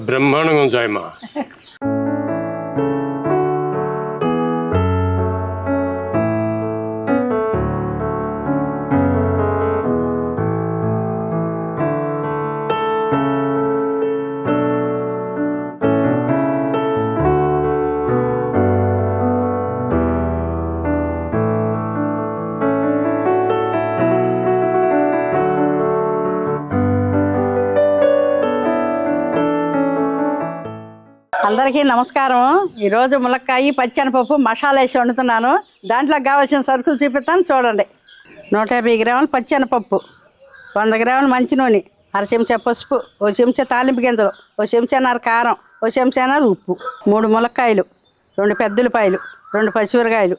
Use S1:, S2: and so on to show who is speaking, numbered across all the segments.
S1: బ్రహ్మాండంగా ఉంది సాయమా.
S2: అందరికీ నమస్కారం. ఈరోజు ములక్కాయ పచ్చెనపప్పు మసాలా వేసి వండుతున్నాను. దాంట్లోకి కావాల్సిన సరుకులు చూపిస్తాను చూడండి. 150 గ్రాములు పచ్చెనపప్పు, 100 గ్రాములు మంచి నూనె, అర చెంచా పసుపు, ఓ చెంచా తాలింపు గింజలు, ఓ చెంచాన్నర కారం, ఓ చెంచాన్నర ఉప్పు, 3 ములక్కాయలు, 2 పెద్దులపాయలు, 2 పచ్చిమిరకాయలు,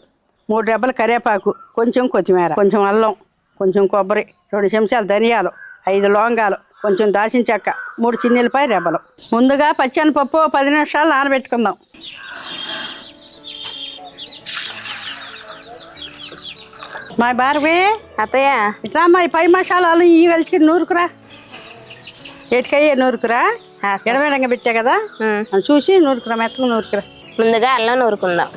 S2: 3 రెబ్బల కరివేపాకు, కొంచెం కొత్తిమీర, కొంచెం అల్లం, కొంచెం కొబ్బరి, 2 చెంచాలు ధనియాలు, 5 లవంగాలు, కొంచెం దాచిన చెక్క, 3 చిన్నులపాయ రెబ్బలు. ముందుగా పచ్చెనపప్పు 10 నిమిషాలు నానబెట్టుకుందాం. మా భార్వే
S3: అత్తయ్య
S2: ఇట్లా మా 10 మసాలాలు ఇవి కలిసి నూరుకురా. ఎటుకయ్యే నూరుకురా, ఎడమేడంగా పెట్టా కదా చూసి నూరుకురా, మెత్తగా నూరుకురా.
S3: ముందుగా అల్లం నూరుకుందాం.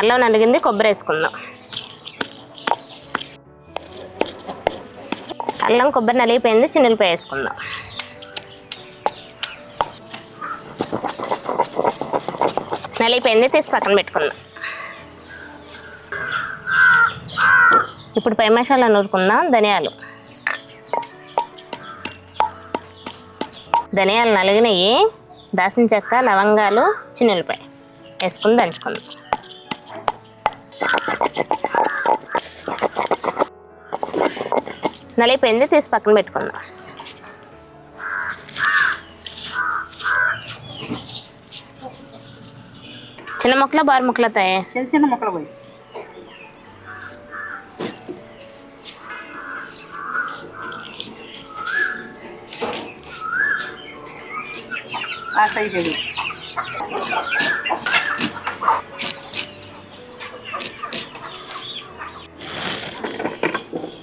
S3: అల్లం నలిగింది, కొబ్బరి వేసుకుందాం. అల్లం కొబ్బరి నలిగిపోయింది, చిన్నులపాయ వేసుకుందాం. నలిగిపోయింది, తీసి పక్కన పెట్టుకుందాం. ఇప్పుడు పై మసాలా నూరుకుందాం. ధనియాలు నలిగినవి, దాసిన చెక్క, లవంగాలు, చిన్నులపాయ వేసుకుని దంచుకుందాం. నలిగిపోయింది, తీసి పక్కన పెట్టుకుందాం. చిన్న ముక్కలు, బారు ముక్కలు అవుతాయి.
S2: చిన్న చిన్న ముక్కలు పోయి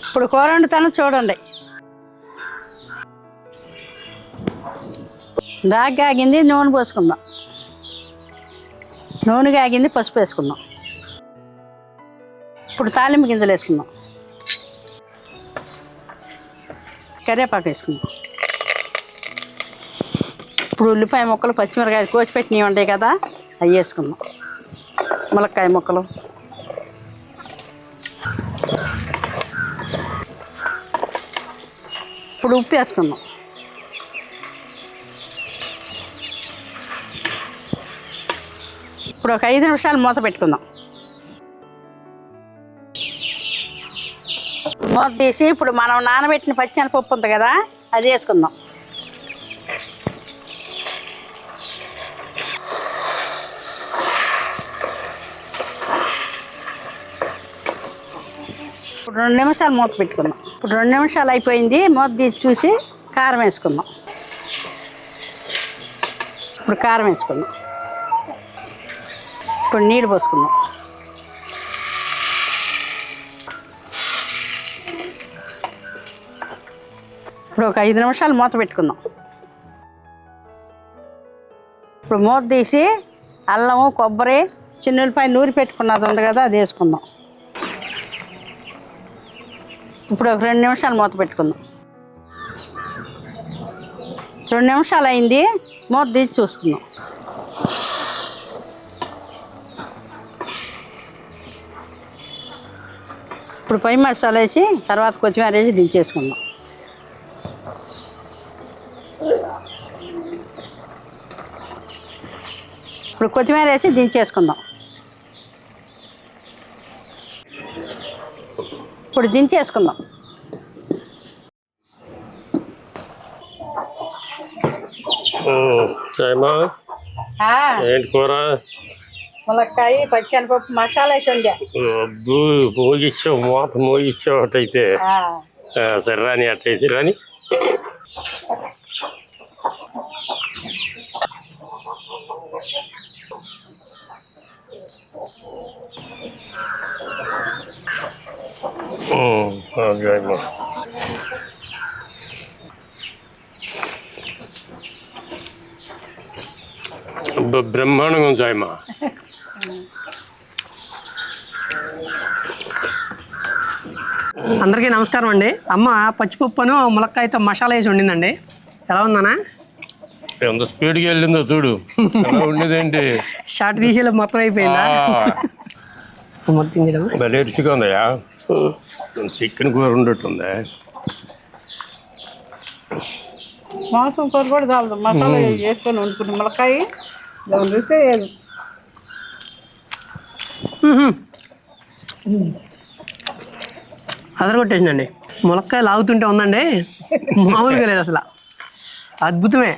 S2: ఇప్పుడు కూర వండుతాను చూడండి. దాకా ఆగింది, నూనె పోసుకుందాం. నూనె ఆగింది, పసుపు వేసుకుందాం. ఇప్పుడు తాలింపు గింజలు వేసుకుందాం. కరివేపాకు వేసుకుందాం. ఇప్పుడు ఉల్లిపాయ ముక్కలు, పచ్చిమిరకాయలు కోసి పెట్టినవి ఉంటాయి కదా, అవి వేసుకుందాం. ములక్కాయ ముక్కలు, ఇప్పుడు ఉప్పు వేసుకుందాం. ఇప్పుడు ఒక 5 నిమిషాలు మూత పెట్టుకుందాం. మూత తీసి ఇప్పుడు మనం నానబెట్టిన పచ్చెనపప్పు ఉంది కదా, అది వేసుకుందాం. ఇప్పుడు 2 నిమిషాలు మూత పెట్టుకుందాం. ఇప్పుడు 2 నిమిషాలు అయిపోయింది, మూత తీసి చూసి కారం వేసుకుందాం. ఇప్పుడు కారం వేసుకుందాం. ఇప్పుడు నీళ్ళు పోసుకుందాం. ఇప్పుడు ఒక 5 నిమిషాలు మూత పెట్టుకుందాం. ఇప్పుడు మూత తీసి అల్లము, కొబ్బరి, చిన్నులపాయ నూరి పెట్టుకున్నది ఉంది కదా, అది వేసుకుందాం. ఇప్పుడు ఒక 2 నిమిషాలు మూత పెట్టుకుందాం. 2 నిమిషాలు అయింది, మూత తీసి చూసుకుందాం. ఇప్పుడు పై మసాలా వేసి తర్వాత కొత్తిమీర వేసి దించేసుకుందాం. ఇప్పుడు కొత్తిమీర వేసి దించేసుకుందాం. ఇప్పుడు దించేసుకుందాం.
S1: ఏంటి కూర?
S2: ములక్కాయ పచ్చెనపప్పు మసాలా వేసి వండా.
S1: మోగిచ్చావు, మూత మోగిచ్చావు. అటైతే సరే రాని, అట్టయితే రాని. ఓకే అమ్మా. బ్రహ్మాండంగా ఉంది సాయమ్మా.
S4: అందరికీ నమస్కారం అండి. అమ్మ పచ్చిపప్పును ములక్కాయతో మసాలా వేసి వండిందండి. ఎలా ఉందన్నా?
S1: ఎంత స్పీడ్గా వెళ్ళిందో చూడు. ఎలా ఉండేదేంటి?
S4: షార్ట్ తీసేలా మొత్తం అయిపోయిందా? మొత్తం చేయడం
S1: భలే రుచిగా ఉందయ్యా. చికెన్ కూర ఉండేట్టుందా?
S2: మాంసం కూర కూడా చాలదు, మసాలా వేసుకొని వండుకుని ములక్కాయ దాని రుచి లేదు.
S4: అదరగొట్టేసిందండి. ములక్కాయ లాగుతుంటే ఉందండి, మామూలుగా లేదు అసలు, అద్భుతమే.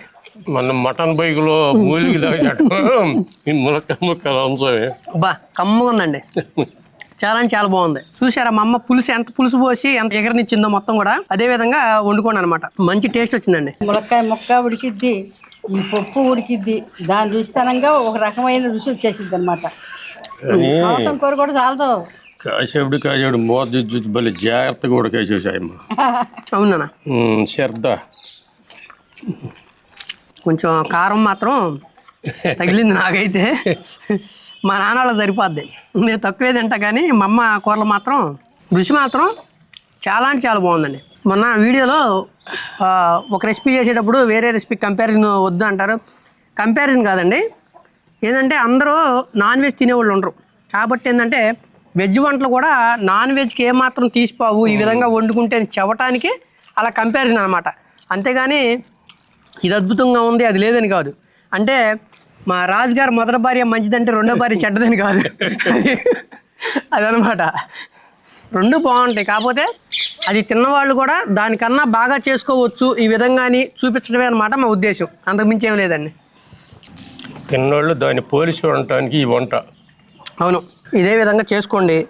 S1: మన మటన్ బైక్లో మూలికి తాగాడు ఈ ములక్కాయ ముక్కలు అంశమే.
S4: బా కమ్మగా ఉందండి, చాలా అంటే చాలా బాగుంది. చూసారా మా అమ్మ పులుసు ఎంత పులుసు పోసి ఎంత ఎగరనిచ్చిందో మొత్తం కూడా అదే విధంగా వండుకోండి అనమాట. మంచి టేస్ట్ వచ్చిందండి.
S2: ములక్కాయ ముక్క ఉడికిద్ది, ఈ పప్పు ఉడికిద్ది, దాని రుచితనంగా ఒక రకమైన రుచి వచ్చేసిద్ది అనమాట. మాంసం కూర కూడా చాలదు.
S1: కాసేపుడు మూత చూసి భలే జాగ్రత్తగా కూడా కాసేసాయమ్మ.
S4: అవునా?
S1: శ్రద్ధ.
S4: కొంచెం కారం మాత్రం తగిలింది నాకైతే. మా నాన్న వాళ్ళకి సరిపోద్ది, నేను తక్కువే తింటా. కానీ మా అమ్మ కూరలు మాత్రం రుచి మాత్రం చాలా అంటే చాలా బాగుందండి. మొన్న వీడియోలో ఒక రెసిపీ చేసేటప్పుడు వేరే రెసిపీ కంపారిజన్ వద్దు అంటారు. కంపారిజన్ కాదండి, ఏంటంటే అందరూ నాన్ వెజ్ తినేవాళ్ళు ఉండరు. కాబట్టి ఏంటంటే వెజ్ వంటలు కూడా నాన్ వెజ్కి ఏమాత్రం తీసిపోవు, ఈ విధంగా వండుకుంటే చెప్పటానికి అలా కంపారిజన్ అనమాట. అంతేగాని ఇది అద్భుతంగా ఉంది అది లేదని కాదు. అంటే మా రాజుగారు మొదటి భార్య మంచిదంటే రెండో భార్య చెడ్డదని కాదు, అదనమాట. రెండు బాగుంటాయి, కాకపోతే అది తిన్నవాళ్ళు కూడా దానికన్నా బాగా చేసుకోవచ్చు ఈ విధంగా అని చూపించడమే అనమాట మా ఉద్దేశం. అంతకుమించి ఏం లేదండి.
S1: తిన్నోళ్ళు దాన్ని పోలిసి ఉండటానికి ఈ వంట.
S4: అవును, ఇదే విధంగా చేసుకోండి.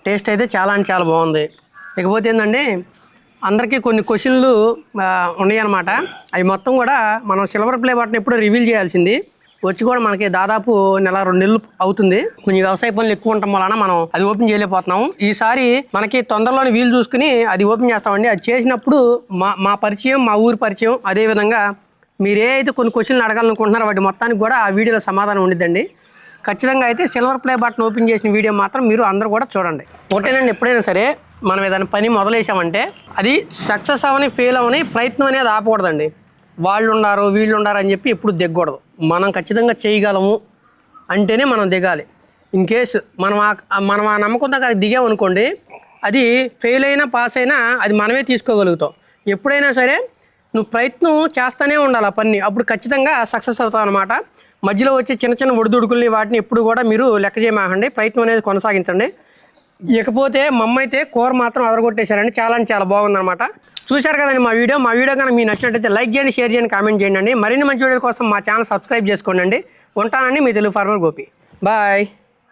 S4: టేస్ట్ అయితే చాలా అంటే చాలా బాగుంది. ఇకపోతే ఏంటంటే అందరికీ కొన్ని క్వశ్చన్లు ఉన్నాయి అన్నమాట. అవి మొత్తం కూడా మనం సిల్వర్ ప్లే బటన్ ఎప్పుడో రివీల్ చేయాల్సింది, వచ్చి కూడా మనకి దాదాపు 1-2 నెలలు అవుతుంది. కొంచెం వ్యవసాయ పనులు ఎక్కువ ఉండటం వలన మనం అది ఓపెన్ చేయలేకపోతున్నాము. ఈసారి మనకి తొందరలోనే వీలు చూసుకుని అది ఓపెన్ చేస్తామండి. అది చేసినప్పుడు మా పరిచయం, మా ఊరి పరిచయం, అదేవిధంగా మీరు ఏ అయితే కొన్ని క్వశ్చన్లు అడగాలనుకుంటున్నారో వాటి మొత్తానికి కూడా ఆ వీడియోలో సమాధానం ఉండిద్దండి. ఖచ్చితంగా అయితే సిల్వర్ ప్లే బటన్ ఓపెన్ చేసిన వీడియో మాత్రం మీరు అందరూ కూడా చూడండి. ఒకటేనండి, ఎప్పుడైనా సరే మనం ఏదైనా పని మొదలేసామంటే అది సక్సెస్ అవని ఫెయిల్ అవని ప్రయత్నం అనేది ఆపకూడదండి. వాళ్ళు ఉన్నారు వీళ్ళు ఉన్నారు అని చెప్పి ఎప్పుడు దిగకూడదు. మనం ఖచ్చితంగా చేయగలము అంటేనే మనం దిగాలి. ఇన్ కేసు మనం ఆ నమ్మకం దగ్గర దిగామనుకోండి, అది ఫెయిల్ అయినా పాస్ అయినా అది మనమే తీసుకోగలుగుతాం. ఎప్పుడైనా సరే నువ్వు ప్రయత్నం చేస్తూనే ఉండాలి ఆ పని, అప్పుడు ఖచ్చితంగా సక్సెస్ అవుతావు అనమాట. మధ్యలో వచ్చే చిన్న చిన్న ఒడిదుడుకుల్ని వాటిని ఎప్పుడు కూడా మీరు లెక్క చేయమాకండి, ప్రయత్నం అనేది కొనసాగించండి. ఇకపోతే మా అమ్మ అయితే కూర మాత్రం అదరగొట్టేశారండి, చాలా అంటే చాలా బాగుందన్నమాట. చూశారు కదండి మా వీడియో కనుక మీకు నచ్చినట్టయితే లైక్ చేయండి, షేర్ చేయండి, కామెంట్ చేయండి. మరిన్ని మంచి వీడియోల కోసం మా ఛానల్ సబ్స్క్రైబ్ చేసుకోండి. ఉంటానండి, మీ తెలుగు ఫార్మర్ గోపి. బాయ్.